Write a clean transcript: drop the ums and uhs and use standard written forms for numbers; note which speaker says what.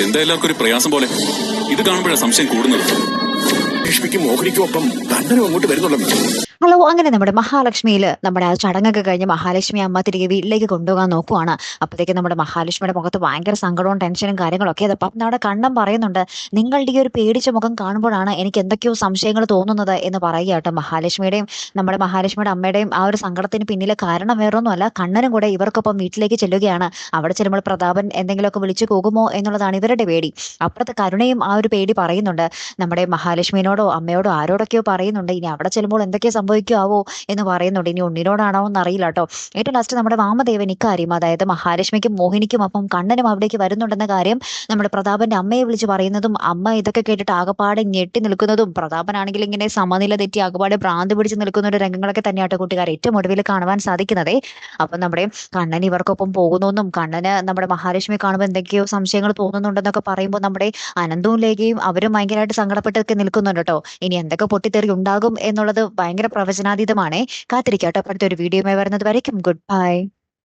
Speaker 1: എന്താ എല്ലാവർക്കും ഒരു പ്രയാസം പോലെ? ഇത് കാണുമ്പോഴാണ് സംശയം കൂടുന്നത്.
Speaker 2: ലക്ഷ്മിക്കും മോഹിനിക്കും ഒപ്പം കണ്ണനും അങ്ങോട്ട് വരുന്നുണ്ടെന്ന്.
Speaker 3: ഹലോ, അങ്ങനെ നമ്മുടെ മഹാലക്ഷ്മിയിൽ നമ്മുടെ ആ ചടങ്ങൊക്കെ കഴിഞ്ഞ് മഹാലക്ഷ്മി അമ്മ തിരികെ വീട്ടിലേക്ക് കൊണ്ടുപോകാൻ നോക്കുവാണ്. അപ്പോഴത്തേക്കും നമ്മുടെ മഹാലക്ഷ്മിയുടെ മുഖത്ത് ഭയങ്കര സങ്കടവും ടെൻഷനും കാര്യങ്ങളൊക്കെ. അപ്പം നമ്മുടെ കണ്ണൻ പറയുന്നുണ്ട്, നിങ്ങളുടെ ഈ ഒരു പേടിച്ച മുഖം കാണുമ്പോഴാണ് എനിക്ക് എന്തൊക്കെയോ സംശയങ്ങൾ തോന്നുന്നത് എന്ന് പറയുക കേട്ടോ. നമ്മുടെ മഹാലക്ഷ്മിയുടെ അമ്മയുടെയും ആ ഒരു സങ്കടത്തിന് പിന്നിലെ കാരണം വേറൊന്നുമല്ല, കണ്ണനും കൂടെ ഇവർക്കൊപ്പം വീട്ടിലേക്ക് ചെല്ലുകയാണ്. അവിടെ ചെല്ലുമ്പോൾ പ്രതാപൻ എന്തെങ്കിലുമൊക്കെ വിളിച്ചു പോകുമോ എന്നുള്ളതാണ് ഇവരുടെ പേടി. അപ്പുറത്തെ കരുണയും ആ ഒരു പേടി പറയുന്നുണ്ട്. നമ്മുടെ മഹാലക്ഷ്മിനോടോ അമ്മയോടോ ആരോടൊക്കെയോ പറയുന്നുണ്ട്, ഇനി അവിടെ ചെല്ലുമ്പോൾ എന്തൊക്കെ സംഭവിക്കുമാവോ എന്ന് പറയുന്നുണ്ട്. ഇനി ഉണ്ണിനോടാണോ എന്നറിയില്ല കേട്ടോ. ഏറ്റവും ലാസ്റ്റ് നമ്മുടെ വാമദേവൻ ഇക്കാര്യം, അതായത് മഹാലക്ഷ്മിക്കും മോഹിനിക്കും അപ്പം കണ്ണനും അവിടേക്ക് വരുന്നുണ്ടെന്ന കാര്യം നമ്മുടെ പ്രതാപന്റെ അമ്മയെ വിളിച്ച് പറയുന്നതും, അമ്മ ഇതൊക്കെ കേട്ടിട്ട് ആകപ്പാടെ ഞെട്ടി നിൽക്കുന്നതും, പ്രതാപനാണെങ്കിൽ ഇങ്ങനെ സമനില തെറ്റി ആകപ്പാടെ ഭ്രാന്ത് പിടിച്ച് നിൽക്കുന്ന ഒരു രംഗങ്ങളൊക്കെ തന്നെയാട്ടോ കൂട്ടുകാർ ഏറ്റവും ഒടുവിൽ കാണുവാൻ സാധിക്കുന്നതേ. അപ്പം നമ്മുടെ കണ്ണൻ ഇവർക്കൊപ്പം പോകുന്നെന്നും കണ്ണന് നമ്മുടെ മഹാലക്ഷ്മി കാണുമ്പോൾ എന്തൊക്കെയോ സംശയങ്ങൾ തോന്നുന്നുണ്ടെന്നൊക്കെ പറയുമ്പോൾ നമ്മുടെ അനന്തവും ലേഖയും അവരും ഭയങ്കരമായിട്ട് സങ്കടപ്പെട്ടൊക്കെ നിൽക്കുന്നുണ്ട് കേട്ടോ. ഇനി എന്തൊക്കെ പൊട്ടിത്തെറി ഉണ്ടാകും എന്നുള്ളത് ഭയങ്കര പ്രവചനാതീതമാണേ. കാത്തിരിക്കട്ടോ. അടുത്തൊരു വീഡിയോയുമായി വരുന്നത് വരയ്ക്കും ഗുഡ് ബൈ.